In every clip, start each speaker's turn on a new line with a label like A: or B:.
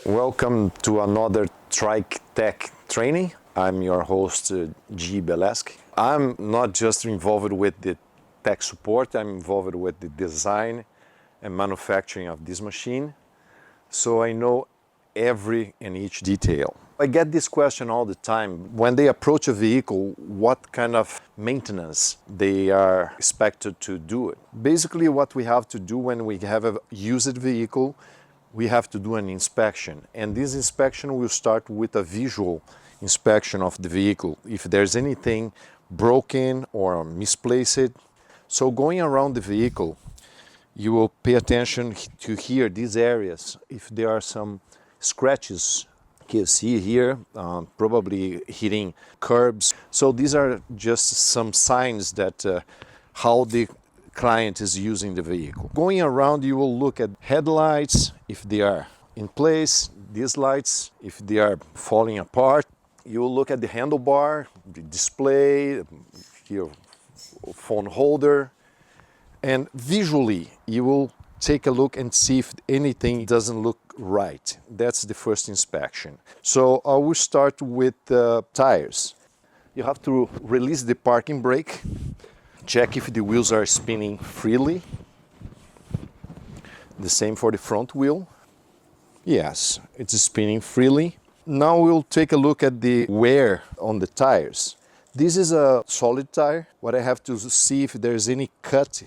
A: Welcome to another Trikke Tech training. I'm your host, G. Belesk. I'm not just involved with the tech support, I'm involved with the design and manufacturing of this machine. So I know every and each detail. I get this question all the time. When they approach a vehicle, what kind of maintenance they are expected to do it? Basically, what we have to do when we have a used vehicle, we have to do an inspection. And this inspection will start with a visual inspection of the vehicle. If there's anything broken or misplaced. So going around the vehicle, you will pay attention to here, these areas. If there are some scratches, you see here, probably hitting curbs. So these are just some signs that how the client is using the vehicle. Going around, you will look at headlights, if they are in place, these lights, if they are falling apart. You will look at the handlebar, the display, here, phone holder, and visually you will take a look and see if anything doesn't look right. That's the first inspection. So I will start with the tires. You have to release the parking brake, check if the wheels are spinning freely. The same for the front wheel. Yes, it's spinning freely. Now we'll take a look at the wear on the tires. This is a solid tire. What I have to see if there's any cut,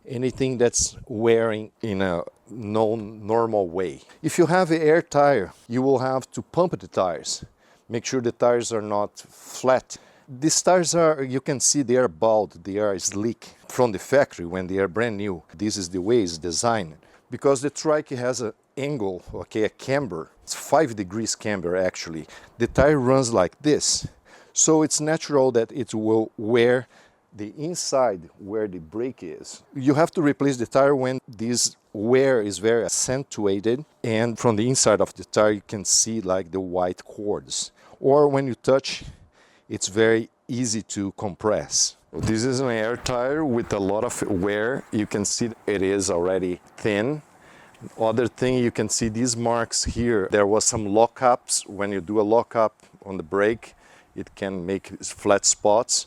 A: anything that's wearing in a non-normal way. If you have an air tire, you will have to pump the tires. Make sure the tires are not flat. These tires are, you can see they are bald, they are sleek from the factory when they are brand new. This is the way it's designed. Because the Trikke has an angle, okay, a camber. It's 5 degrees camber actually. The tire runs like this. So it's natural that it will wear the inside where the brake is. You have to replace the tire when this wear is very accentuated, and from the inside of the tire you can see like the white cords. Or when you touch, it's very easy to compress. This is an air tire with a lot of wear. You can see it is already thin. Other thing, you can see these marks here. There was some lockups. When you do a lockup on the brake, it can make flat spots.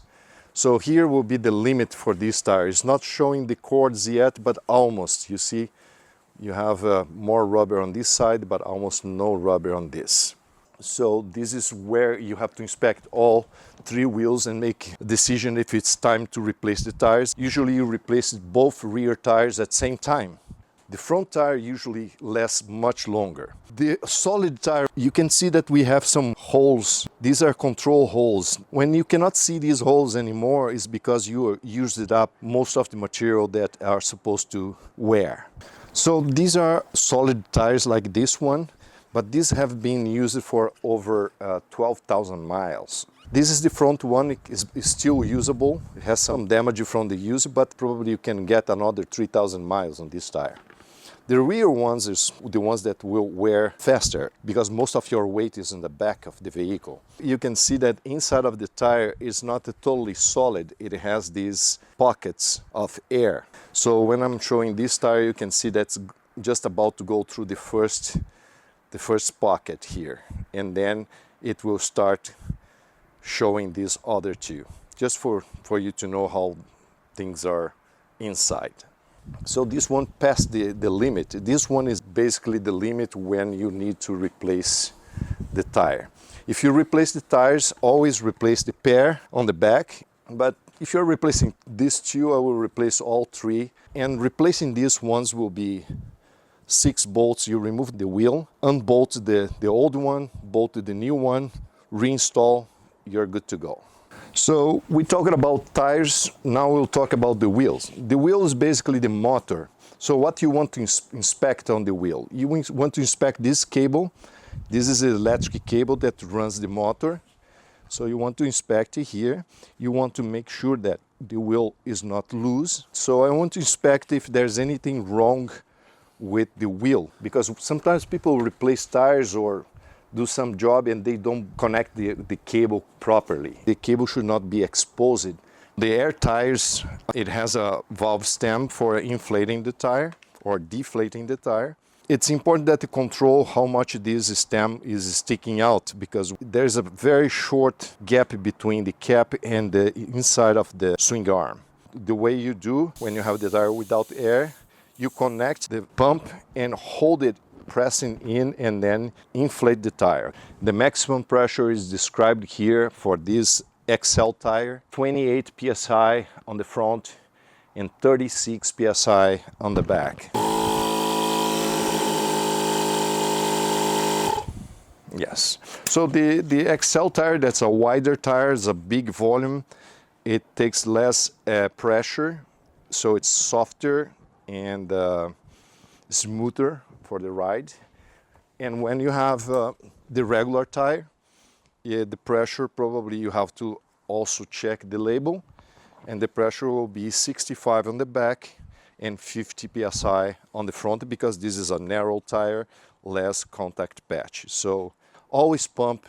A: So here will be the limit for this tire. It's not showing the cords yet, but almost. You see, you have more rubber on this side, but almost no rubber on this. So this is where you have to inspect all 3 wheels and make a decision if it's time to replace the tires. Usually you replace both rear tires at the same time. The front tire usually lasts much longer. The solid tire, you can see that we have some holes. These are control holes. When you cannot see these holes anymore, it's because you used up most of the material that are supposed to wear. So these are solid tires like this one, but these have been used for over 12,000 miles. This is the front one, it is still usable. It has some damage from the use, but probably you can get another 3,000 miles on this tire. The rear ones is the ones that will wear faster because most of your weight is in the back of the vehicle. You can see that inside of the tire is not totally solid. It has these pockets of air. So when I'm showing this tire, you can see that's just about to go through the first pocket here. And then it will start showing these other 2, just for you to know how things are inside. So this one passed the limit. This one is basically the limit when you need to replace the tire. If you replace the tires, always replace the pair on the back. But if you're replacing these 2, I will replace all 3. And replacing these ones will be 6 bolts. You remove the wheel, unbolt the old one, bolt the new one, reinstall, you're good to go. So we talked about tires, now we'll talk about the wheels. The wheel is basically the motor. So what you want to inspect on the wheel? You want to inspect this cable. This is an electric cable that runs the motor. So you want to inspect it here. You want to make sure that the wheel is not loose. So I want to inspect if there's anything wrong with the wheel, because sometimes people replace tires or do some job and they don't connect the cable properly. The cable should not be exposed. The air tires, it has a valve stem for inflating the tire or deflating the tire. It's important that you control how much this stem is sticking out, because there's a very short gap between the cap and the inside of the swing arm. The way you do when you have the tire without air, you connect the pump and hold it pressing in and then inflate the tire. The maximum pressure is described here for this XL tire, 28 psi on the front and 36 psi on the back. Yes, so the XL tire, that's a wider tire, it's a big volume, it takes less pressure, so it's softer and smoother for the ride. And when you have the regular tire, the pressure, probably you have to also check the label, and the pressure will be 65 on the back and 50 psi on the front, because this is a narrow tire, less contact patch. So always pump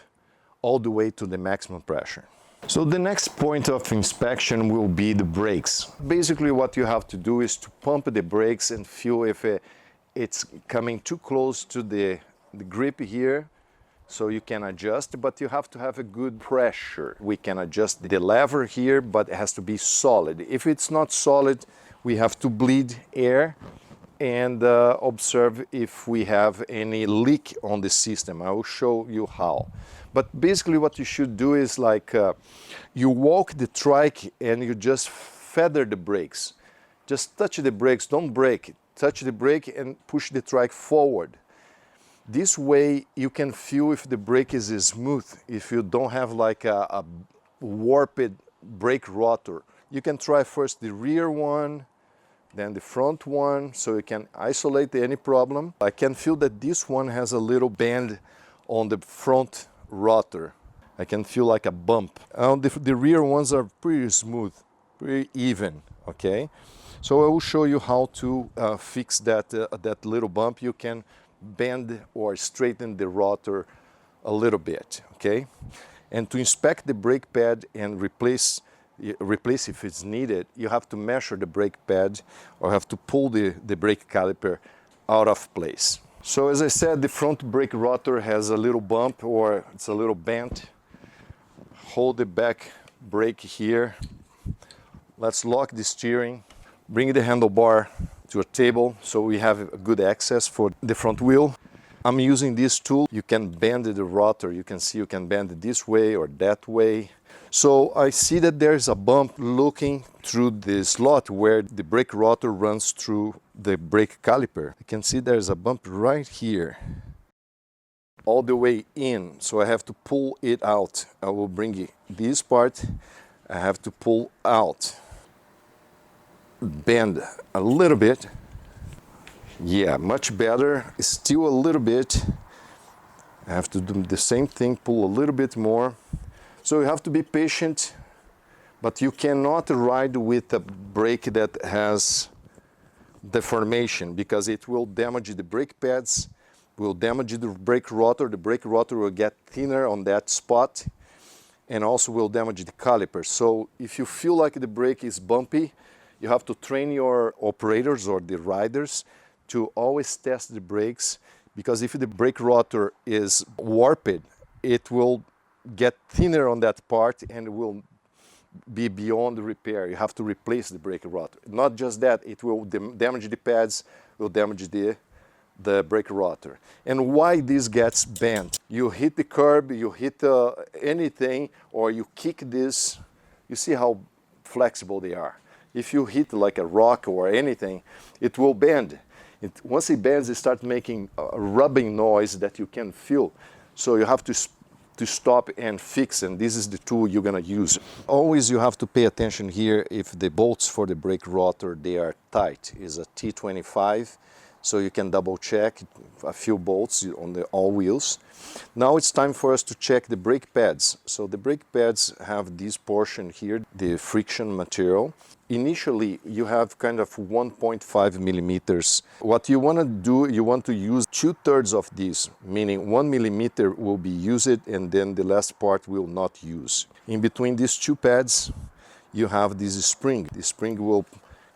A: all the way to the maximum pressure. So the next point of inspection will be the brakes. Basically what you have to do is to pump the brakes and feel if it's coming too close to the grip here, so you can adjust, but you have to have a good pressure. We can adjust the lever here, but it has to be solid. If it's not solid, we have to bleed air and observe if we have any leak on the system. I will show you how. But basically what you should do is like you walk the trike and you just feather the brakes. Just touch the brakes, don't brake. Touch the brake and push the trike forward. This way you can feel if the brake is smooth, if you don't have like a warped brake rotor. You can try first the rear one, then the front one, so you can isolate any problem. I can feel that this one has a little bend on the front rotor. I can feel like a bump. The rear ones are pretty smooth, pretty even, okay? So I will show you how to fix that little bump. You can bend or straighten the rotor a little bit, okay? And to inspect the brake pad and replace if it's needed, you have to measure the brake pad or have to pull the brake caliper out of place. So as I said, the front brake rotor has a little bump, or it's a little bent. Hold the back brake here. Let's lock the steering. Bring the handlebar to a table so we have a good access for the front wheel. I'm using this tool. You can bend the rotor. You can see you can bend it this way or that way. So I see that there's a bump looking through the slot where the brake rotor runs through the brake caliper. You can see there's a bump right here, all the way in. So I have to pull it out. I will bring this part. I have to pull out. Bend a little bit. Yeah, much better. Still a little bit. I have to do the same thing, pull a little bit more. So you have to be patient, but you cannot ride with a brake that has deformation, because it will damage the brake pads, will damage the brake rotor. The brake rotor will get thinner on that spot and also will damage the caliper. So if you feel like the brake is bumpy, you have to train your operators or the riders to always test the brakes, because if the brake rotor is warped, it will get thinner on that part and will be beyond repair. You have to replace the brake rotor. Not just that, it will damage the pads, will damage the brake rotor. And why this gets bent? You hit the curb, you hit anything, or you kick this, you see how flexible they are. If you hit like a rock or anything, it will bend. Once it bends, it starts making a rubbing noise that you can feel. So you have to stop and fix, and this is the tool you're gonna use. Always you have to pay attention here if the bolts for the brake rotor, they are tight. It's a T25, so you can double check a few bolts on all wheels. Now it's time for us to check the brake pads. So the brake pads have this portion here, the friction material. Initially, you have kind of 1.5 millimeters. What you want to do, you want to use 2/3 of this, meaning 1 millimeter will be used and then the last part will not use. In between these two pads, you have this spring. The spring will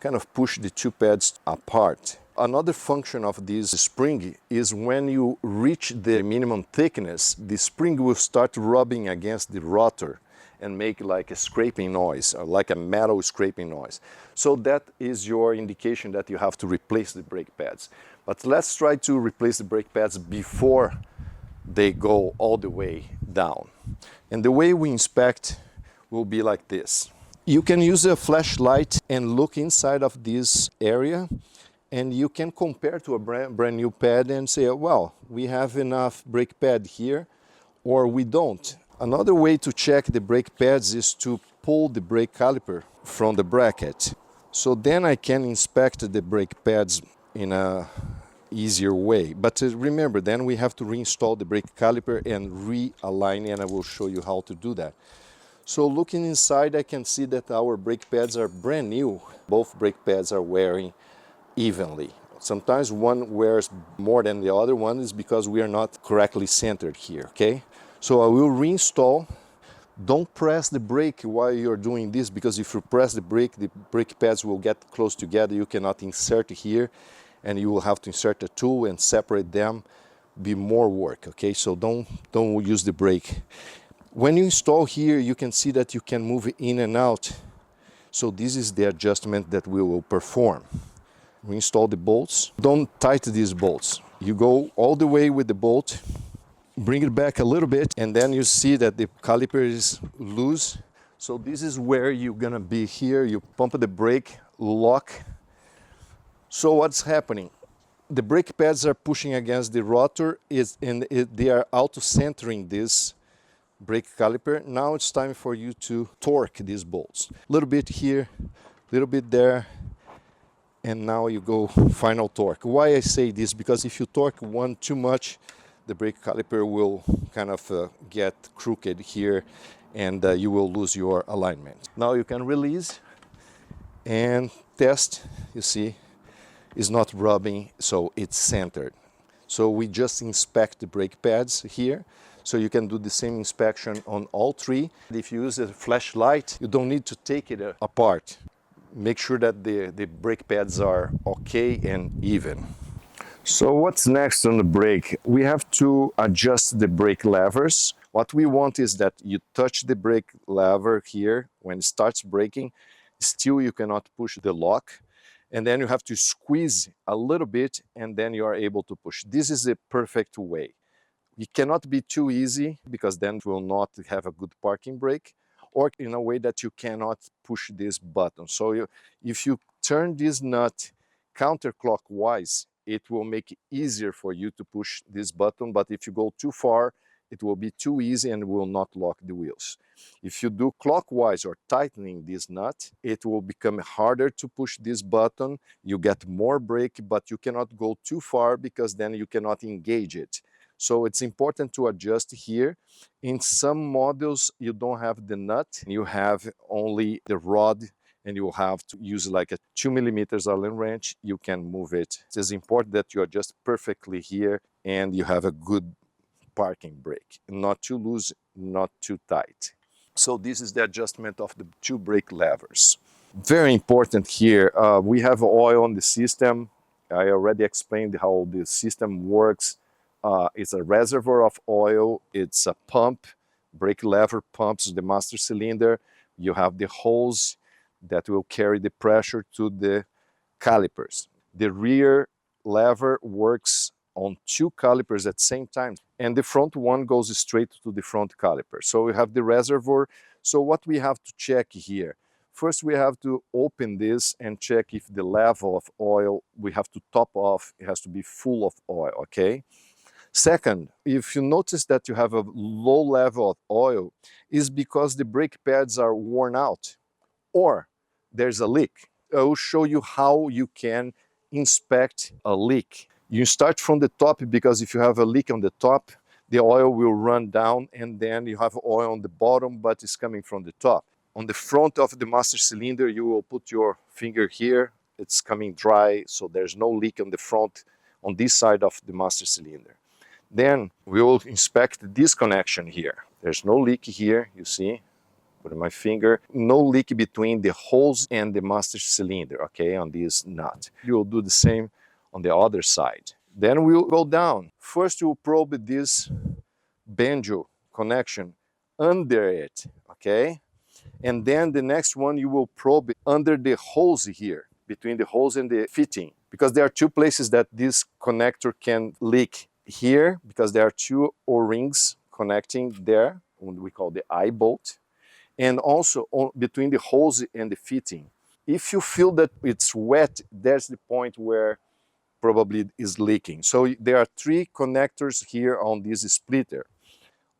A: kind of push the two pads apart. Another function of this spring is when you reach the minimum thickness, the spring will start rubbing against the rotor and make like a scraping noise, or like a metal scraping noise. So that is your indication that you have to replace the brake pads. But let's try to replace the brake pads before they go all the way down. And the way we inspect will be like this. You can use a flashlight and look inside of this area, and you can compare to a brand new pad and say, well, we have enough brake pad here, or we don't. Another way to check the brake pads is to pull the brake caliper from the bracket. So then I can inspect the brake pads in a easier way. But remember, then we have to reinstall the brake caliper and realign, and I will show you how to do that. So looking inside, I can see that our brake pads are brand new. Both brake pads are wearing evenly. Sometimes one wears more than the other one is because we are not correctly centered here, okay? So I will reinstall. Don't press the brake while you're doing this, because if you press the brake pads will get close together. You cannot insert here, and you will have to insert a tool and separate them. Be more work, okay? So don't use the brake. When you install here, you can see that you can move it in and out. So this is the adjustment that we will perform. Reinstall the bolts. Don't tighten these bolts. You go all the way with the bolt, bring it back a little bit, and then you see that the caliper is loose. So this is where you're gonna be here. You pump the brake, lock. So what's happening? The brake pads are pushing against the rotor, they are auto-centering this brake caliper. Now it's time for you to torque these bolts. A little bit here, a little bit there, and now you go final torque. Why I say this? Because if you torque one too much, the brake caliper will kind of get crooked here, and you will lose your alignment. Now you can release and test. You see, it's not rubbing, so it's centered. So we just inspect the brake pads here. So you can do the same inspection on all three. If you use a flashlight, you don't need to take it apart. Make sure that the brake pads are okay and even. So what's next on the brake? We have to adjust the brake levers. What we want is that you touch the brake lever here when it starts braking. Still, you cannot push the lock. And then you have to squeeze a little bit, and then you are able to push. This is the perfect way. It cannot be too easy, because then it will not have a good parking brake, or in a way that you cannot push this button. So if you turn this nut counterclockwise, it will make it easier for you to push this button. But if you go too far, it will be too easy and will not lock the wheels. If you do clockwise or tightening this nut, it will become harder to push this button. You get more brake, but you cannot go too far, because then you cannot engage it. So it's important to adjust here. In some models, you don't have the nut, you have only the rod, and you have to use like a 2 millimeters Allen wrench. You can move it. It is important that you adjust perfectly here, and you have a good parking brake. Not too loose, not too tight. So this is the adjustment of the two brake levers. Very important here, we have oil on the system. I already explained how the system works. It's a reservoir of oil, it's a pump, brake lever pumps the master cylinder. You have the hose that will carry the pressure to the calipers. The rear lever works on two calipers at the same time, and the front one goes straight to the front caliper. So we have the reservoir. So what we have to check here? First, we have to open this and check if the level of oil we have to top off, it has to be full of oil, okay? Second, if you notice that you have a low level of oil, is because the brake pads are worn out or there's a leak. I will show you how you can inspect a leak. You start from the top, because if you have a leak on the top, the oil will run down, and then you have oil on the bottom, but it's coming from the top. On the front of the master cylinder, you will put your finger here. It's coming dry, so there's no leak on the front, on this side of the master cylinder. Then we will inspect this connection here. There's no leak here, you see, put my finger, no leak between the hose and the master cylinder, okay, on this nut. You will do the same on the other side. Then we'll go down. First we'll probe this banjo connection under it, okay? And then the next one you will probe under the holes here, between the holes and the fitting, because there are two places that this connector can leak. Here, because there are two O-rings connecting there, what we call the eye bolt, and also between the holes and the fitting. If you feel that it's wet, that's the point where probably it is leaking. So there are three connectors here on this splitter.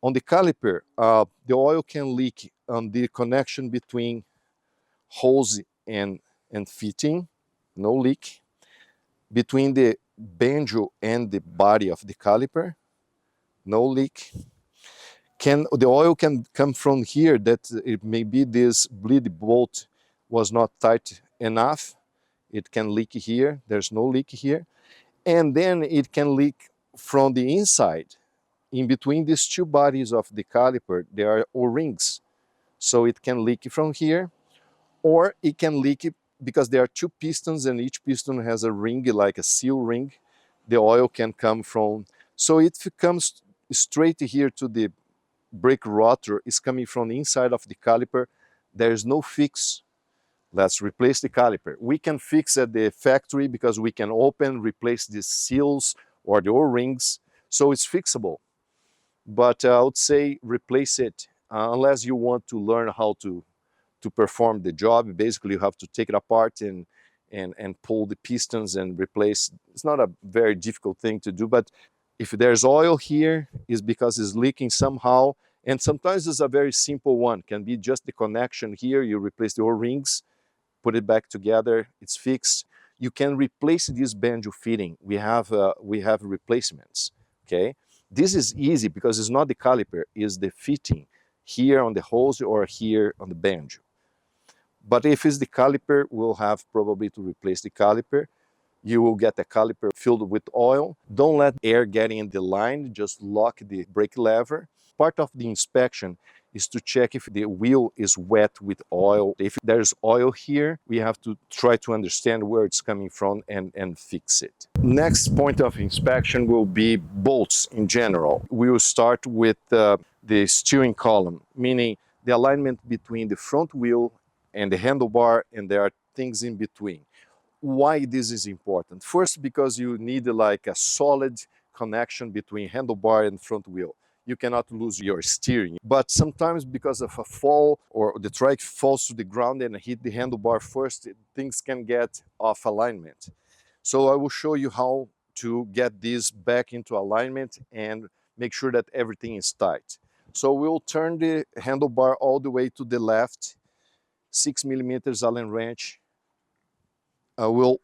A: On the caliper, the oil can leak on the connection between hose and fitting, no leak. Between the banjo and the body of the caliper, no leak. The oil can come from here, that it maybe this bleed bolt was not tight enough. It can leak here, there's no leak here. And then it can leak from the inside. In between these two bodies of the caliper, there are O-rings. So it can leak from here, or it can leak because there are two pistons and each piston has a ring, like a seal ring. The oil can come from, so if it comes straight here to the brake rotor, is coming from the inside of the caliper, there is no fix. Let's replace the caliper. We can fix at the factory because we can open, replace the seals or the O-rings, so it's fixable. But I would say replace it unless you want to learn how to perform the job. Basically, you have to take it apart and pull the pistons and replace. It's not a very difficult thing to do, but if there's oil here, it's because it's leaking somehow. And sometimes it's a very simple one. It can be just the connection here. You replace the O-rings, put it back together, it's fixed. You can replace this banjo fitting. We have replacements, okay? This is easy because it's not the caliper, it's the fitting here on the hose or here on the banjo. But if it's the caliper, we'll have probably to replace the caliper. You will get a caliper filled with oil. Don't let air get in the line, just lock the brake lever. Part of the inspection is to check if the wheel is wet with oil. If there's oil here, we have to try to understand where it's coming from and fix it. Next point of inspection will be bolts in general. We will start with the steering column, meaning the alignment between the front wheel and the handlebar, and there are things in between. Why this is important? First, because you need like a solid connection between handlebar and front wheel. You cannot lose your steering. But sometimes because of a fall or the trike falls to the ground and hit the handlebar first, things can get off alignment. So I will show you how to get this back into alignment and make sure that everything is tight. So we'll turn the handlebar all the way to the left, 6 millimeters Allen wrench. I will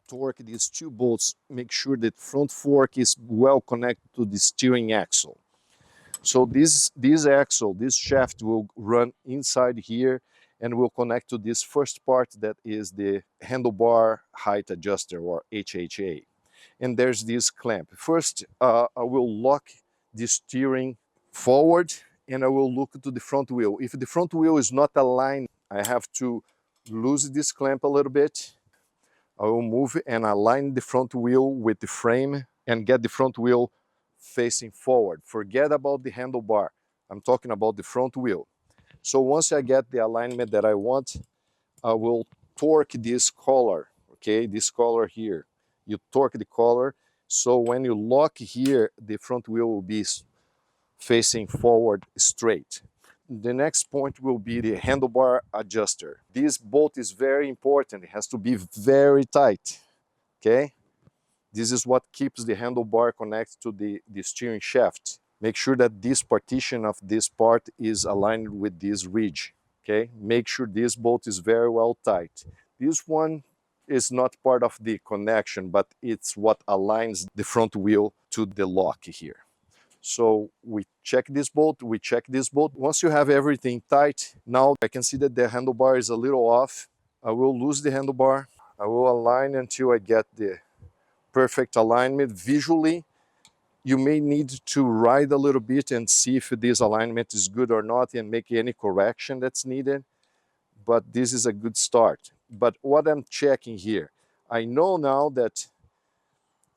A: torque these two bolts, make sure that front fork is well connected to the steering axle. So this axle, this shaft will run inside here and will connect to this first part that is the handlebar height adjuster, or HHA. And there's this clamp. First, I will lock the steering forward and I will look to the front wheel. If the front wheel is not aligned, I have to lose this clamp a little bit. I will move and align the front wheel with the frame and get the front wheel facing forward. Forget about the handlebar. I'm talking about the front wheel. So once I get the alignment that I want, I will torque this collar, okay, this collar here. You torque the collar, so when you lock here, the front wheel will be facing forward straight. The next point will be the handlebar adjuster. This bolt is very important. It has to be very tight, okay? This is what keeps the handlebar connected to the steering shaft. Make sure that this partition of this part is aligned with this ridge, okay? Make sure this bolt is very well tight. This one is not part of the connection, but it's what aligns the front wheel to the lock here. So we check this bolt, we check this bolt. Once you have everything tight, now I can see that the handlebar is a little off. I will lose the handlebar. I will align until I get the perfect alignment. Visually, you may need to ride a little bit and see if this alignment is good or not and make any correction that's needed. But this is a good start. But what I'm checking here, I know now that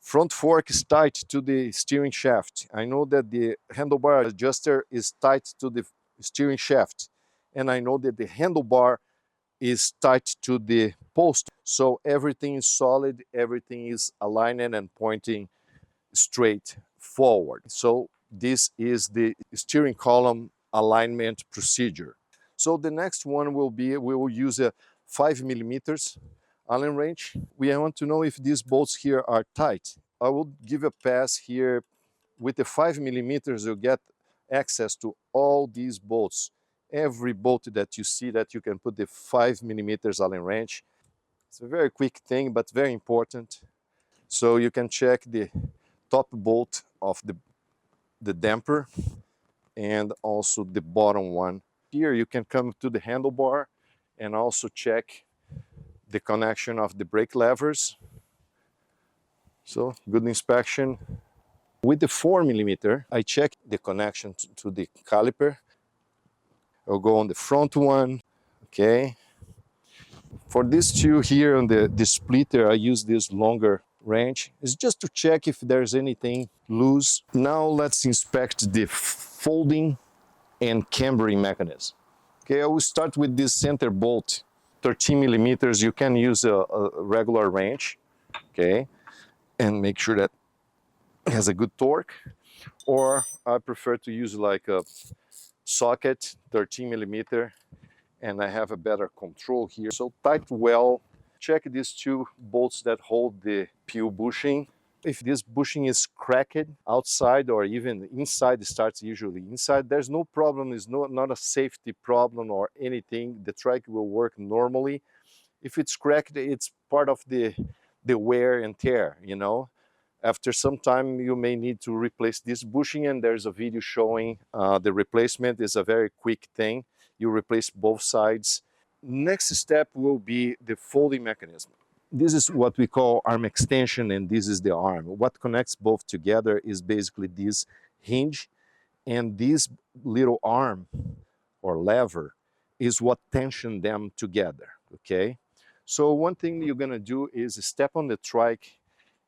A: Front fork is tight to the steering shaft. I know that the handlebar adjuster is tight to the steering shaft. And I know that the handlebar is tight to the post. So everything is solid, everything is aligned and pointing straight forward. So this is the steering column alignment procedure. So the next one will be, we will use a 5 millimeters Allen wrench. We want to know if these bolts here are tight. I will give a pass here. With the 5 millimeters, you get access to all these bolts. Every bolt that you see that you can put the 5 millimeters Allen wrench. It's a very quick thing, but very important. So you can check the top bolt of the damper and also the bottom one. Here you can come to the handlebar and also check the connection of the brake levers. So good inspection. With the 4 millimeter, I check the connection to the caliper. I'll go on the front one, okay. For these two here on the splitter, I use this longer wrench. It's just to check if there's anything loose. Now let's inspect the folding and cambering mechanism. Okay, I will start with this center bolt, 13 millimeters. You can use a regular wrench, okay, and make sure that it has a good torque. Or I prefer to use like a socket, 13 millimeter, and I have a better control here. So tight well. Check these two bolts that hold the peel bushing. If this bushing is cracked outside or even inside, it starts usually inside, there's no problem. It's not a safety problem or anything. The trike will work normally. If it's cracked, it's part of the wear and tear, you know. After some time, you may need to replace this bushing, and there's a video showing the replacement. Is a very quick thing. You replace both sides. Next step will be the folding mechanism. This is what we call arm extension, and this is the arm. What connects both together is basically this hinge, and this little arm or lever is what tension them together, okay? So one thing you're gonna do is step on the trike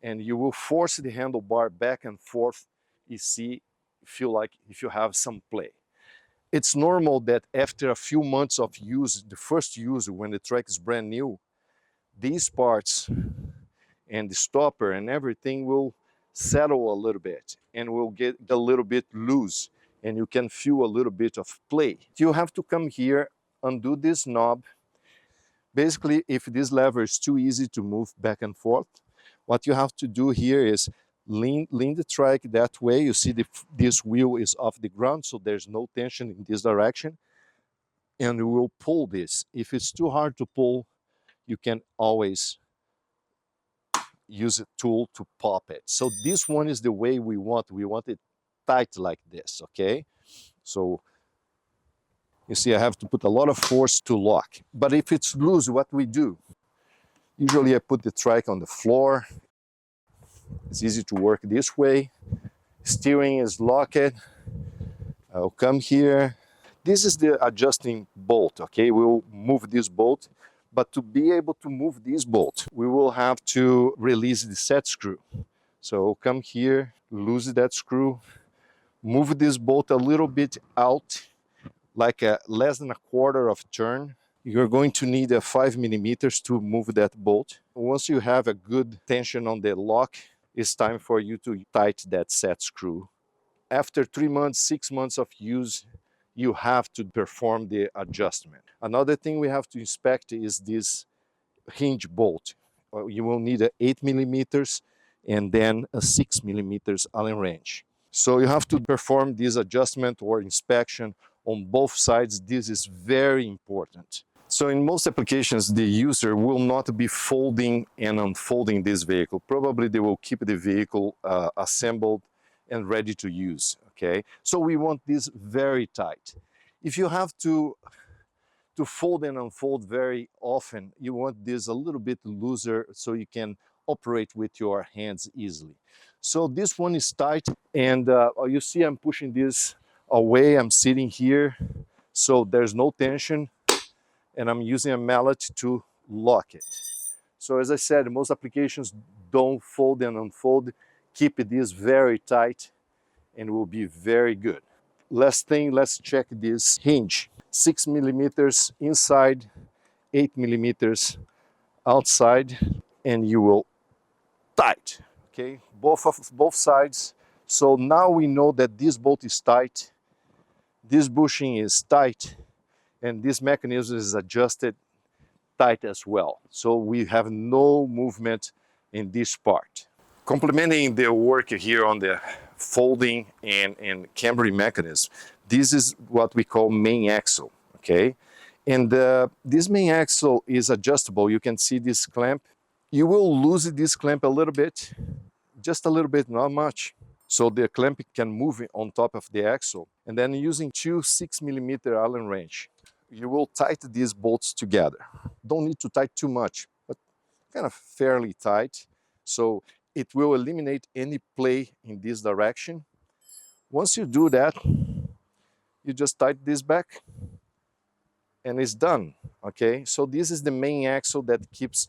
A: and you will force the handlebar back and forth. You see, feel like if you have some play. It's normal that after a few months of use, the first use when the trike is brand new, these parts and the stopper and everything will settle a little bit and will get a little bit loose, and you can feel a little bit of play. You have to come here, undo this knob. Basically, if this lever is too easy to move back and forth, what you have to do here is lean the trike that way. You see this wheel is off the ground, so there's no tension in this direction. And you will pull this. If it's too hard to pull, you can always use a tool to pop it. So this one is the way we want. We want it tight like this, okay? So you see I have to put a lot of force to lock. But if it's loose, what we do? Usually I put the trike on the floor. It's easy to work this way. Steering is locked. I'll come here. This is the adjusting bolt, okay? We'll move this bolt, but to be able to move this bolt, we will have to release the set screw. So I'll come here, lose that screw, move this bolt a little bit out, like less than a quarter of turn. You're going to need a 5 millimeters to move that bolt. Once you have a good tension on the lock, it's time for you to tighten that set screw. After 3 months, 6 months of use, you have to perform the adjustment. Another thing we have to inspect is this hinge bolt. You will need a 8 millimeters and then a 6 millimeters Allen wrench. So you have to perform this adjustment or inspection on both sides. This is very important. So in most applications, the user will not be folding and unfolding this vehicle. Probably they will keep the vehicle assembled and ready to use, okay? So we want this very tight. If you have to fold and unfold very often, you want this a little bit looser so you can operate with your hands easily. So this one is tight, and you see I'm pushing this away. I'm sitting here, so there's no tension, and I'm using a mallet to lock it. So as I said, most applications Don't fold and unfold. Keep this very tight and it will be very good. Last thing, let's check this hinge. 6 millimeters inside, 8 millimeters outside, and you will tight, okay? Both sides. So now we know that this bolt is tight, this bushing is tight, and this mechanism is adjusted tight as well. So we have no movement in this part. Complementing the work here on the folding and cambering mechanism, this is what we call main axle, okay? And this main axle is adjustable. You can see this clamp. You will lose this clamp a little bit, just a little bit, not much. So the clamp can move on top of the axle. And then using two 6 millimeter Allen wrench, you will tighten these bolts together. Don't need to tighten too much, but kind of fairly tight. So it will eliminate any play in this direction. Once you do that, you just tighten this back and it's done, okay? So this is the main axle that keeps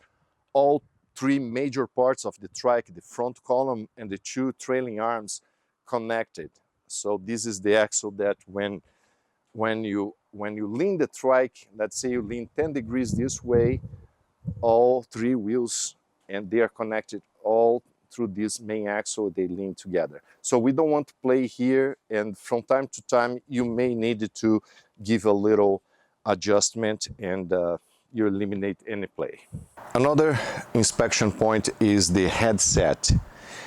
A: all three major parts of the trike, the front column and the two trailing arms, connected. So this is the axle that when you lean the trike, let's say you lean 10 degrees this way, all three wheels, and they are connected all through this main axle, they lean together. So we don't want to play here, and from time to time you may need to give a little adjustment and you eliminate any play. Another inspection point is the headset.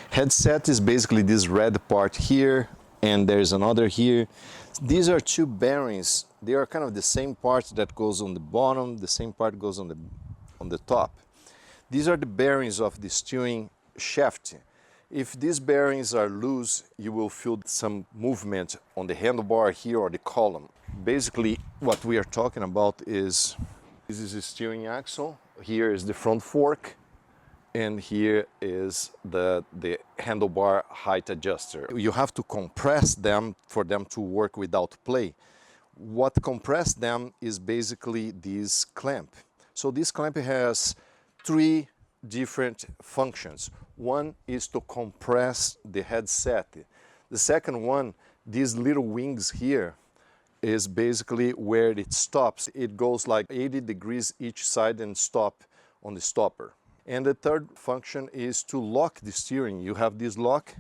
A: Headset is basically this red part here, and there's another here. These are two bearings. They are kind of the same part that goes on the bottom, the same part goes on the top. These are the bearings of the steering shaft. If these bearings are loose, you will feel some movement on the handlebar here or the column. Basically, what we are talking about is, this is the steering axle, here is the front fork, and here is the handlebar height adjuster. You have to compress them for them to work without play. What compress them is basically this clamp. So this clamp has three different functions. One is to compress the headset. The second one, these little wings here, is basically where it stops. It goes like 80 degrees each side and stop on the stopper. And the third function is to lock the steering. You have this lock.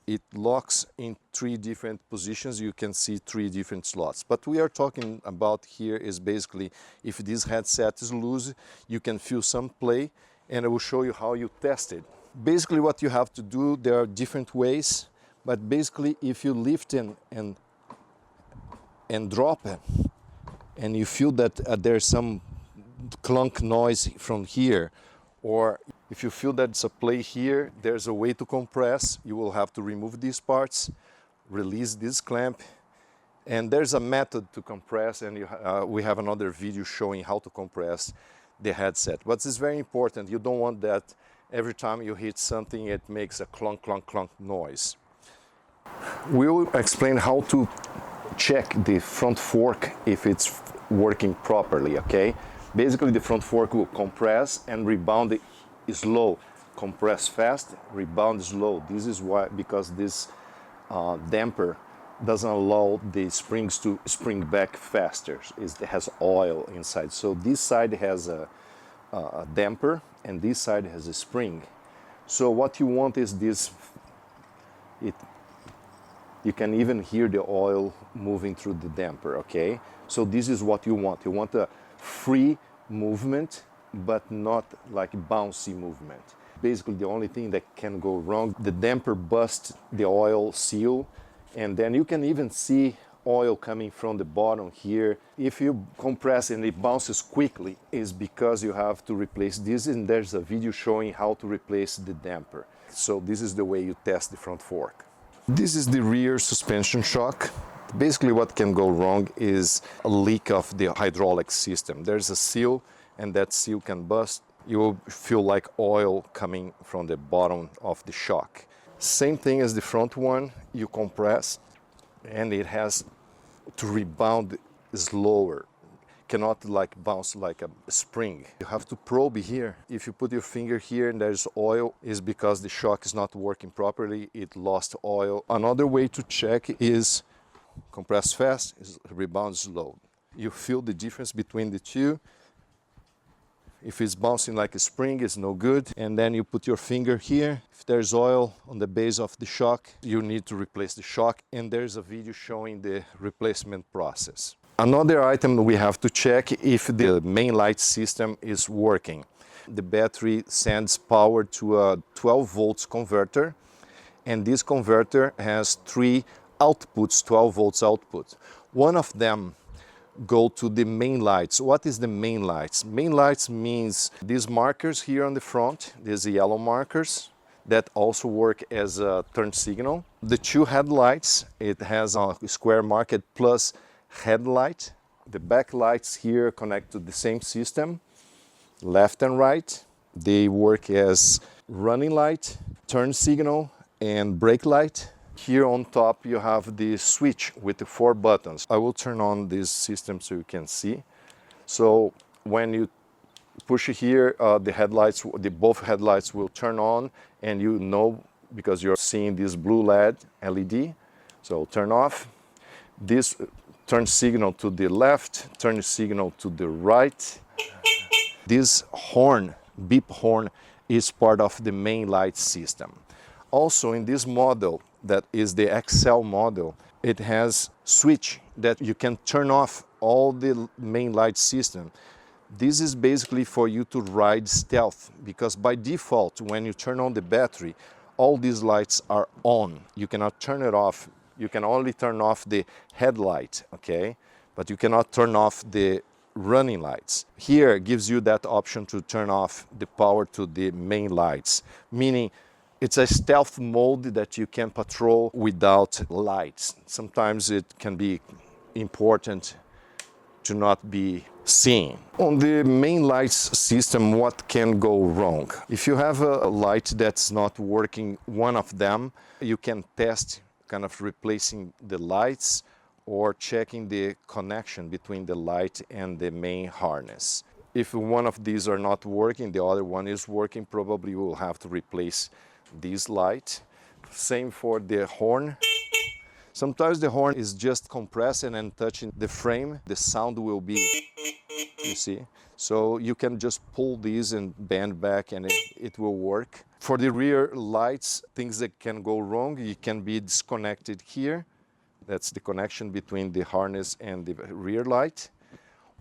A: It locks in three different positions. You can see three different slots. But we are talking about here is basically if this headset is loose, you can feel some play, and I will show you how you test it. Basically what you have to do, there are different ways, but basically if you lift and drop it, and you feel that there's some clunk noise from here, or if you feel that it's a play here, there's a way to compress. You will have to remove these parts, release this clamp, and there's a method to compress, and we have another video showing how to compress the headset. But it's very important. You don't want that every time you hit something it makes a clunk, clunk, clunk noise. We'll explain how to check the front fork if it's working properly, okay? Basically the front fork will compress and rebound slow. Compress fast, rebound slow. This is why, because this damper doesn't allow the springs to spring back faster. It has oil inside. So this side has a damper and this side has a spring. So what you want is this, you can even hear the oil moving through the damper, okay? So this is what you want. You want a free movement, but not like bouncy movement. Basically the only thing that can go wrong, the damper busts the oil seal, and then you can even see oil coming from the bottom here. If you compress and it bounces quickly, is because you have to replace this, and there's a video showing how to replace the damper. So this is the way you test the front fork. This is the rear suspension shock. Basically what can go wrong is a leak of the hydraulic system. There's a seal and that seal can bust. You will feel like oil coming from the bottom of the shock. Same thing as the front one, you compress and it has to rebound slower. cannot like bounce like a spring. You have to probe here. If you put your finger here and there's oil, is because the shock is not working properly, it lost oil. Another way to check is compress fast, rebound slow. You feel the difference between the two. If it's bouncing like a spring, it's no good. And then you put your finger here. If there's oil on the base of the shock, you need to replace the shock. And there's a video showing the replacement process. Another item we have to check if the main light system is working. The battery sends power to a 12 volts converter. And this converter has 3 outputs, 12 volts output. One of them go to the main lights. What is the main lights? Main lights means these markers here on the front, these yellow markers that also work as a turn signal. The 2 headlights, it has a square market plus headlight. The back lights here connect to the same system, left and right. They work as running light, turn signal, and brake light. Here on top you have the switch with the 4 buttons. I will turn on this system so you can see. So when you push here, both headlights will turn on, and you know because you're seeing this blue LED. So turn off. This turn signal to the left, turn signal to the right. This horn, beep horn, is part of the main light system. Also in this model, that is the XL model, it has switch that you can turn off all the main light system. This is basically for you to ride stealth, because by default when you turn on the battery, all these lights are on. You cannot turn it off. You can only turn off the headlight, okay? But you cannot turn off the running lights. Here gives you that option to turn off the power to the main lights, meaning it's a stealth mode that you can patrol without lights. Sometimes it can be important to not be seen. On the main lights system, what can go wrong? If you have a light that's not working, one of them, you can test kind of replacing the lights or checking the connection between the light and the main harness. If one of these are not working, the other one is working, probably you will have to replace this light. Same for the horn. Sometimes the horn is just compressing and touching the frame. The sound will be, you see. So you can just pull these and bend back and it will work. For the rear lights, things that can go wrong, it can be disconnected here. That's the connection between the harness and the rear light.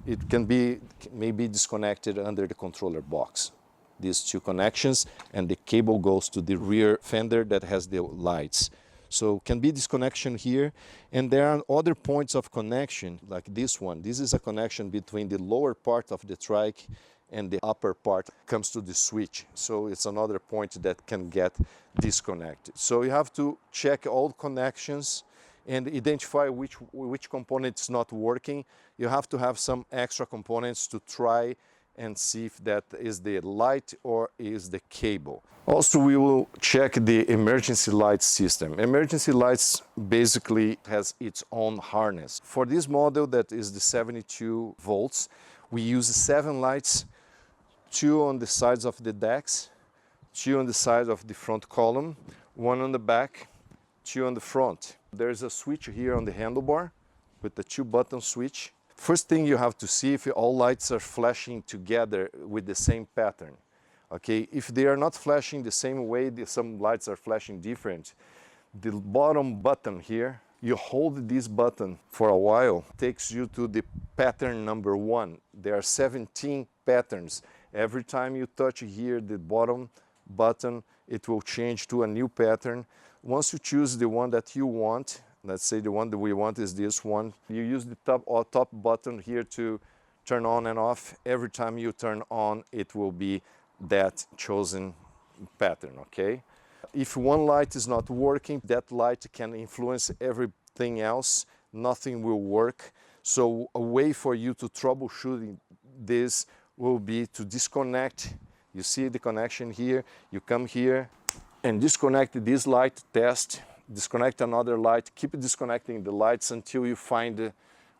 A: It can be maybe disconnected under the controller box. These 2 connections, and the cable goes to the rear fender that has the lights. So can be disconnection here, and there are other points of connection like this one. This is a connection between the lower part of the trike and the upper part comes to the switch. So it's another point that can get disconnected. So you have to check all connections and identify which component is not working. You have to have some extra components to try and see if that is the light or is the cable. Also, we will check the emergency light system. Emergency lights basically has its own harness. For this model that is the 72 volts, we use 7 lights, 2 on the sides of the decks, 2 on the side of the front column, 1 on the back, 2 on the front. There's a switch here on the handlebar with the 2-button switch. First thing you have to see if all lights are flashing together with the same pattern. Okay, if they are not flashing the same way, some lights are flashing different. The bottom button here, you hold this button for a while, takes you to the pattern number 1. There are 17 patterns. Every time you touch here the bottom button, it will change to a new pattern. Once you choose the one that you want, let's say the one that we want is this one. You use the top button here to turn on and off. Every time you turn on, it will be that chosen pattern, okay? If one light is not working, that light can influence everything else. Nothing will work. So a way for you to troubleshoot this will be to disconnect. You see the connection here. You come here and disconnect this light, test. Disconnect another light, keep disconnecting the lights until you find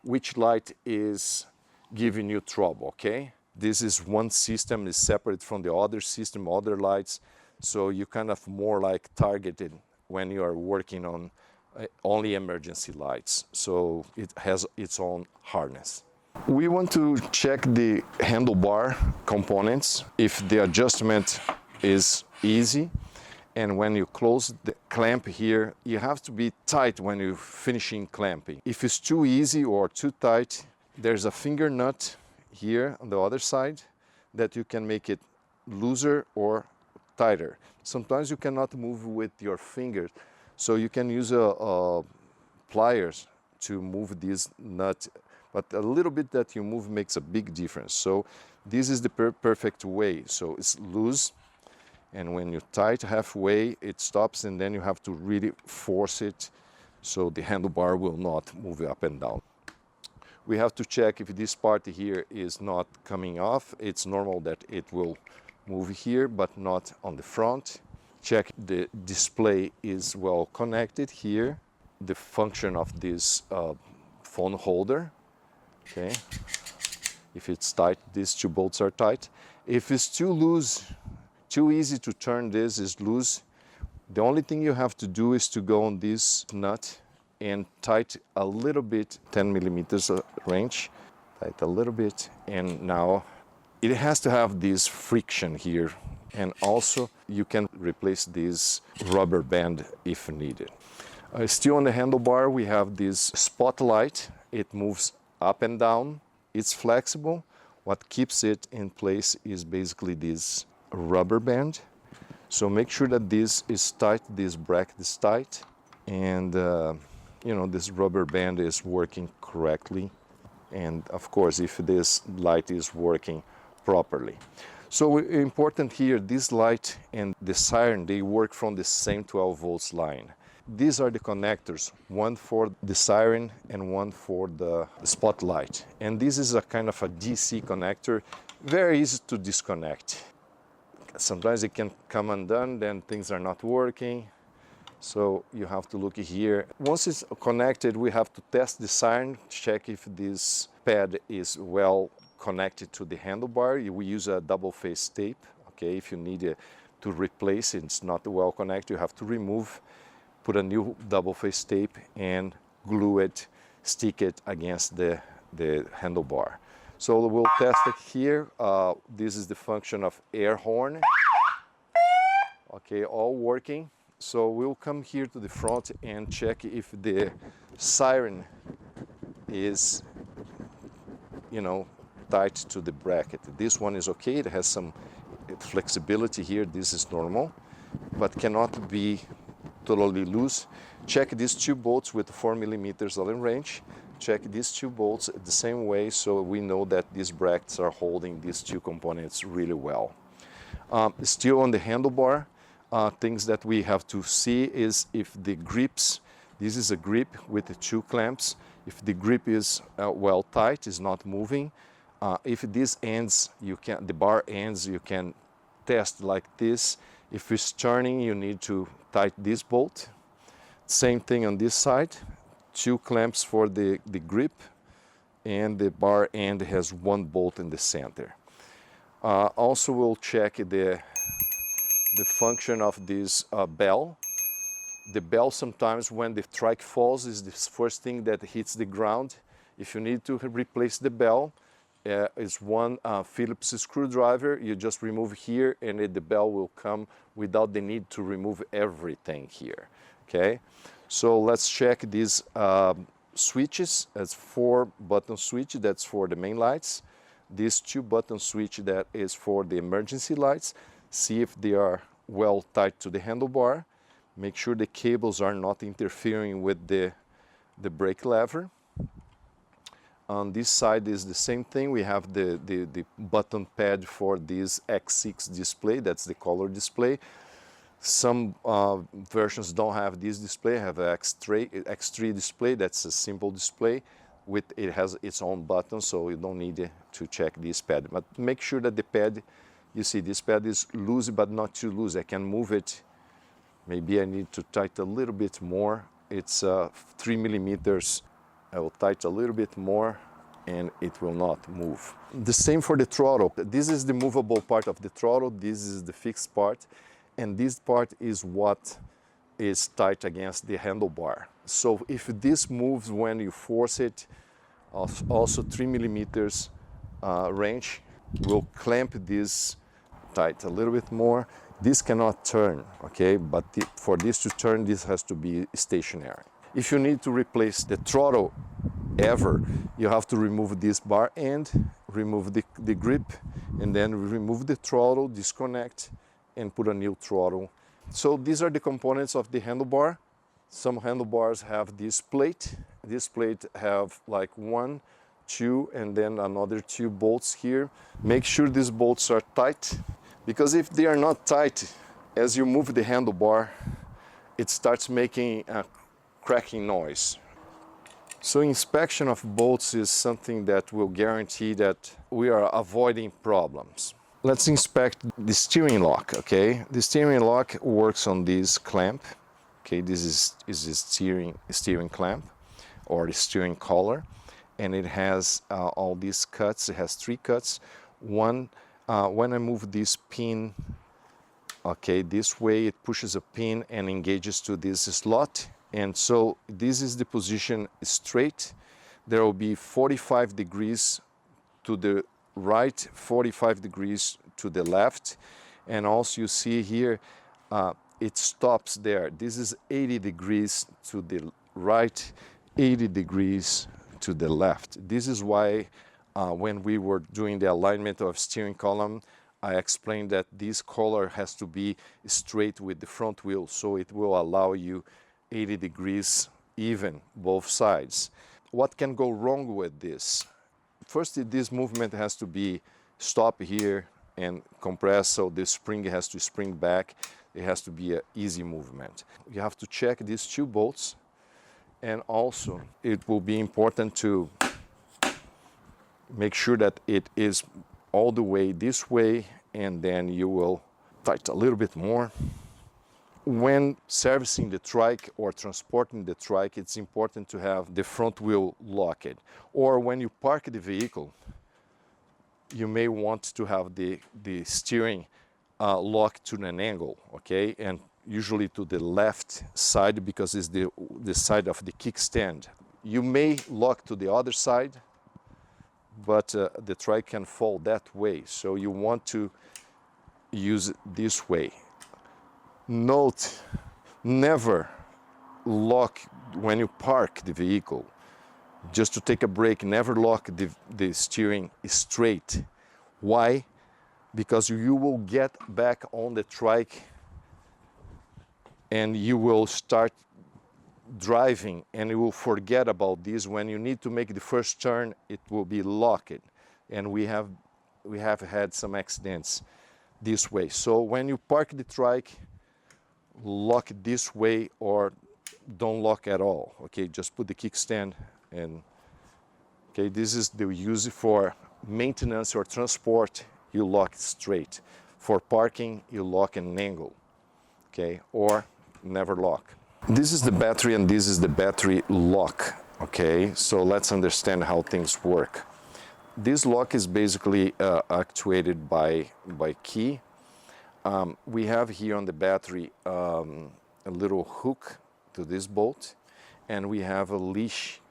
A: which light is giving you trouble, okay? This is one system, is separate from the other system, other lights, so you kind of more like targeted when you are working on only emergency lights. So it has its own harness. We want to check the handlebar components, if the adjustment is easy. And when you close the clamp here, you have to be tight when you're finishing clamping. If it's too easy or too tight, there's a finger nut here on the other side that you can make it looser or tighter. Sometimes you cannot move with your fingers, so you can use pliers to move this nut, but a little bit that you move makes a big difference. So this is the perfect way. So it's loose, and when you tight halfway, it stops, and then you have to really force it so the handlebar will not move up and down. We have to check if this part here is not coming off. It's normal that it will move here, but not on the front. Check the display is well connected here. The function of this phone holder, okay? If it's tight, these two bolts are tight. If it's too loose, too easy to turn, this is loose, the only thing you have to do is to go on this nut and tight a little bit, 10 millimeters range, tight a little bit, and now it has to have this friction here. And also you can replace this rubber band if needed. Still on the handlebar, we have this spotlight. It moves up and down. It's flexible. What keeps it in place is basically this rubber band. So make sure that this is tight, this bracket is tight, and you know, this rubber band is working correctly. And of course, if this light is working properly. So important here, this light and the siren, they work from the same 12 volts line. These are the connectors, one for the siren and one for the spotlight. And this is a kind of a DC connector, very easy to disconnect. Sometimes it can come undone, then things are not working. So you have to look here. Once it's connected, we have to test the siren, check if this pad is well connected to the handlebar. We use a double face tape, okay? If you need to replace it, it's not well connected, you have to remove, put a new double face tape and glue it, stick it against the handlebar. So we'll test it here. This is the function of air horn. Okay, all working. So we'll come here to the front and check if the siren is, you know, tight to the bracket. This one is okay, it has some flexibility here, this is normal, but cannot be totally loose. Check these two bolts with 4 millimeters Allen wrench. Check these two bolts the same way, so we know that these brackets are holding these two components really well. Still on the handlebar, things that we have to see is if the grips, this is a grip with the two clamps, if the grip is well tight, is not moving. If these ends, the bar ends, you can test like this. If it's turning, you need to tighten this bolt. Same thing on this side, two clamps for the grip, and the bar end has one bolt in the center. Also, we'll check the function of this bell. The bell, sometimes when the trike falls, is the first thing that hits the ground. If you need to replace the bell, it's one Phillips screwdriver. You just remove here and the bell will come without the need to remove everything here, okay? So let's check these switches. That's 4-button switch, that's for the main lights. This 2-button switch, that is for the emergency lights. See if they are well tight to the handlebar. Make sure the cables are not interfering with the brake lever. On this side is the same thing. We have the button pad for this X6 display, that's the color display. Some versions don't have this display, have an X3 display, that's a simple display. It has its own button, so you don't need to check this pad. But make sure that the pad, you see this pad is loose but not too loose. I can move it. Maybe I need to tighten a little bit more. It's 3 millimeters. I will tighten a little bit more and it will not move. The same for the throttle. This is the movable part of the throttle, this is the fixed part, and this part is what is tight against the handlebar. So if this moves when you force it, also 3 millimeters wrench will clamp this tight a little bit more. This cannot turn, okay? But for this to turn, this has to be stationary. If you need to replace the throttle ever, you have to remove this bar end, remove the grip, and then remove the throttle, disconnect, and put a new throttle. So these are the components of the handlebar. Some handlebars have this plate. This plate have like 1, 2, and then another 2 bolts here. Make sure these bolts are tight, because if they are not tight, as you move the handlebar, it starts making a cracking noise. So inspection of bolts is something that will guarantee that we are avoiding problems. Let's inspect the steering lock, okay? The steering lock works on this clamp. Okay, this is the steering clamp or the steering collar, and it has all these cuts. It has 3 cuts. One, when I move this pin, okay, this way it pushes a pin and engages to this slot, and so this is the position straight. There will be 45 degrees to the right, 45 degrees to the left, and also you see here it stops there. This is 80 degrees to the right, 80 degrees to the left. This is why when we were doing the alignment of steering column, I explained that this collar has to be straight with the front wheel, so it will allow you 80 degrees even, both sides. What can go wrong with this? First, this movement has to be stop here and compress, so the spring has to spring back. It has to be an easy movement. You have to check these 2 bolts, and also it will be important to make sure that it is all the way this way, and then you will tighten a little bit more. When servicing the trike or transporting the trike, it's important to have the front wheel locked. Or when you park the vehicle, you may want to have the steering locked to an angle, okay? And usually to the left side, because it's the side of the kickstand. You may lock to the other side, but the trike can fall that way, so you want to use it this way. Note, never lock when you park the vehicle. Just to take a break, never lock the steering straight. Why? Because you will get back on the trike and you will start driving and you will forget about this. When you need to make the first turn, it will be locked. And we have had some accidents this way. So when you park the trike, lock it this way or don't lock at all. Okay, just put the kickstand and okay, this is the use for maintenance or transport. You lock it straight. For parking, you lock an angle, okay, or never lock. This is the battery and this is the battery lock, okay? So let's understand how things work. This lock is basically actuated by key. We have here on the battery a little hook to this bolt, and we have a leash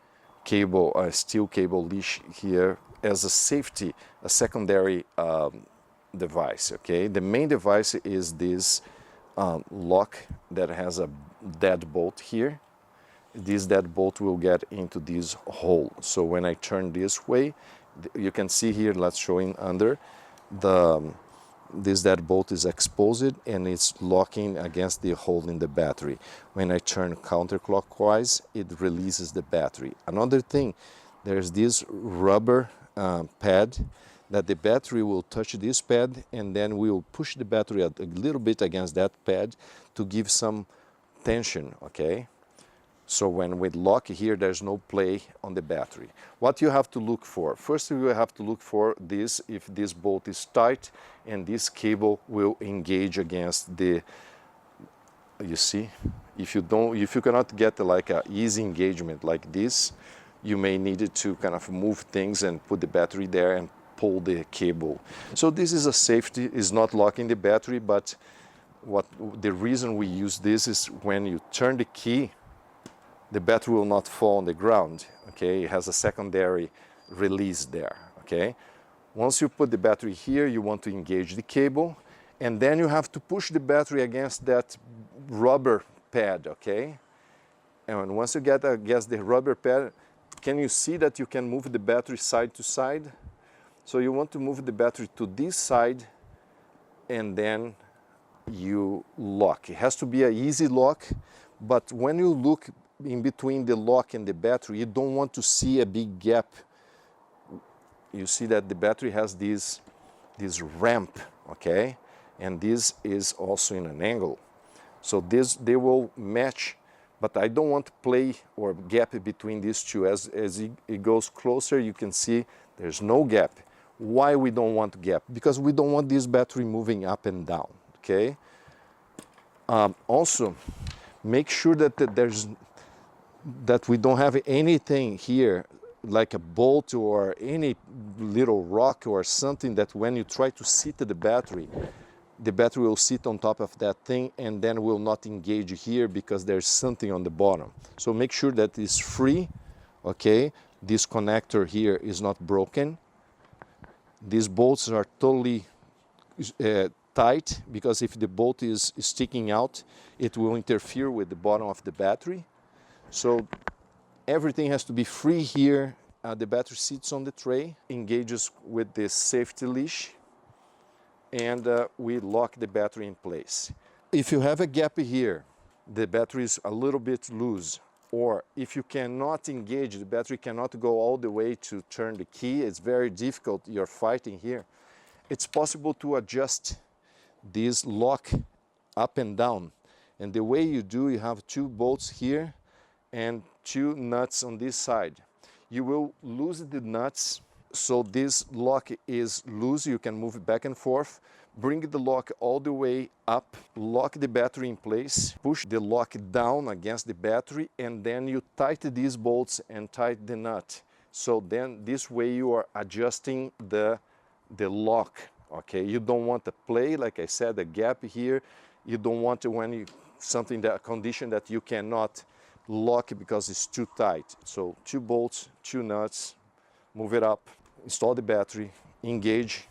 A: cable, a steel cable leash here as a safety, a secondary device, okay? The main device is this lock that has a dead bolt here. This dead bolt will get into this hole. So when I turn this way, you can see here, let's show in under, this dead bolt is exposed and it's locking against the hole in the battery. When I turn counterclockwise, it releases the battery. Another thing, there's this rubber pad that the battery will touch this pad, and then we will push the battery a little bit against that pad to give some tension, okay? So when we lock here, there's no play on the battery. What you have to look for? First, you have to look for this, if this bolt is tight, and this cable will engage against the, you see? If you cannot get like a easy engagement like this, you may need to kind of move things and put the battery there and pull the cable. So this is a safety, is not locking the battery, but the reason we use this is when you turn the key, the battery will not fall on the ground, okay? It has a secondary release there, okay? Once you put the battery here, you want to engage the cable, and then you have to push the battery against that rubber pad, okay? And once you get against the rubber pad, can you see that you can move the battery side to side? So you want to move the battery to this side, and then you lock. It has to be an easy lock, but when you look in between the lock and the battery, you don't want to see a big gap. You see that the battery has this ramp, okay? And this is also in an angle. So they will match, but I don't want to play or gap between these two. As it goes closer, you can see there's no gap. Why we don't want gap? Because we don't want this battery moving up and down, okay? Also, make sure that we don't have anything here like a bolt or any little rock or something that when you try to sit the battery will sit on top of that thing and then will not engage here because there's something on the bottom. So make sure that it's free, okay? This connector here is not broken. These bolts are totally tight, because if the bolt is sticking out, it will interfere with the bottom of the battery. So everything has to be free here. The battery sits on the tray, engages with the safety leash, and we lock the battery in place. If you have a gap here, the battery is a little bit loose, or if you cannot engage, the battery cannot go all the way to turn the key, it's very difficult, you're fighting here, it's possible to adjust this lock up and down. And the way you do, you have two bolts here and two nuts on this side. You will lose the nuts, so this lock is loose, you can move it back and forth. Bring the lock all the way up, lock the battery in place, push the lock down against the battery, and then you tighten these bolts and tighten the nut. So then this way you are adjusting the lock, okay? You don't want to play, like I said, a gap here. You don't want to when you a condition that you cannot lock because it's too tight. So two bolts, two nuts, move it up, install the battery, engage,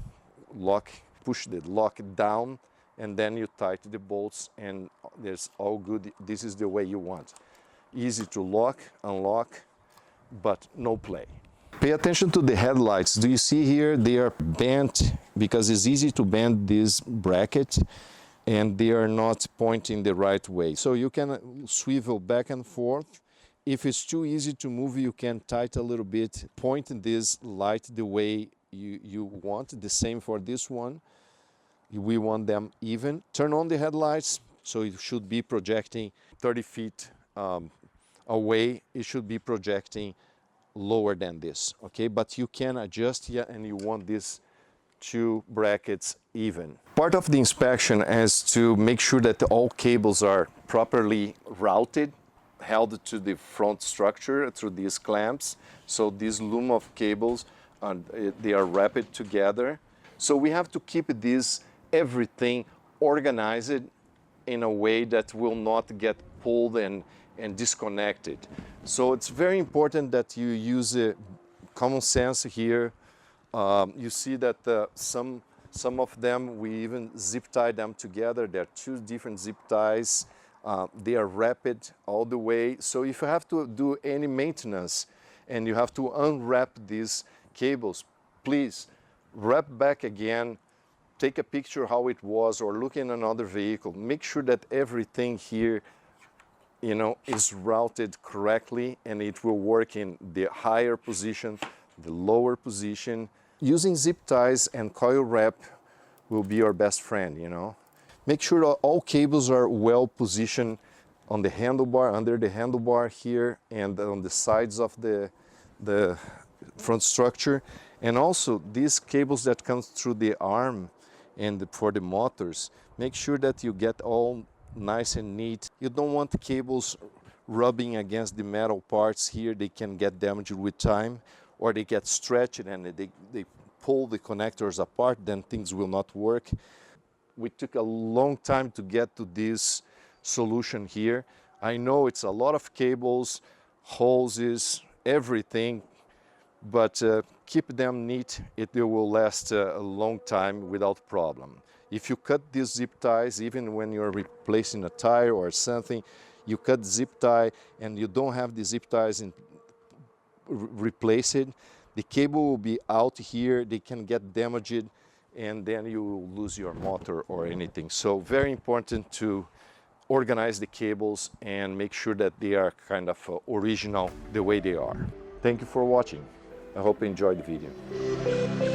A: lock, push the lock down, and then you tighten the bolts, and there's all good. This is the way you want. Easy to lock, unlock, but no play. Pay attention to the headlights. Do you see here they are bent because it's easy to bend this bracket, and they are not pointing the right way. So you can swivel back and forth. If it's too easy to move, you can tighten a little bit, point this light the way you want. The same for this one. We want them even. Turn on the headlights, so it should be projecting 30 feet away. It should be projecting lower than this, okay? But you can adjust here, and you want these two brackets even. Part of the inspection is to make sure that all cables are properly routed, held to the front structure through these clamps. So this loom of cables, they are wrapped together. So we have to keep everything organized in a way that will not get pulled and disconnected. So it's very important that you use common sense here. You see that some of them, we even zip tie them together. There are two different zip ties. They are wrapped all the way. So if you have to do any maintenance and you have to unwrap these cables, please wrap back again, take a picture how it was, or look in another vehicle. Make sure that everything here, you know, is routed correctly, and it will work in the higher position, the lower position. Using zip ties and coil wrap will be your best friend, you know. Make sure that all cables are well positioned on the handlebar, under the handlebar here, and on the sides of the front structure. And also these cables that come through the arm and for the motors, make sure that you get all nice and neat. You don't want cables rubbing against the metal parts here, they can get damaged with time, or they get stretched and they pull the connectors apart, then things will not work. We took a long time to get to this solution here. I know it's a lot of cables, hoses, everything, but keep them neat. It will last a long time without problem. If you cut these zip ties, even when you're replacing a tire or something, you cut zip tie and you don't have the zip ties in, replace it, the cable will be out here, they can get damaged, and then you will lose your motor or anything. So very important to organize the cables and make sure that they are kind of original the way they are. Thank you for watching. I hope you enjoyed the video.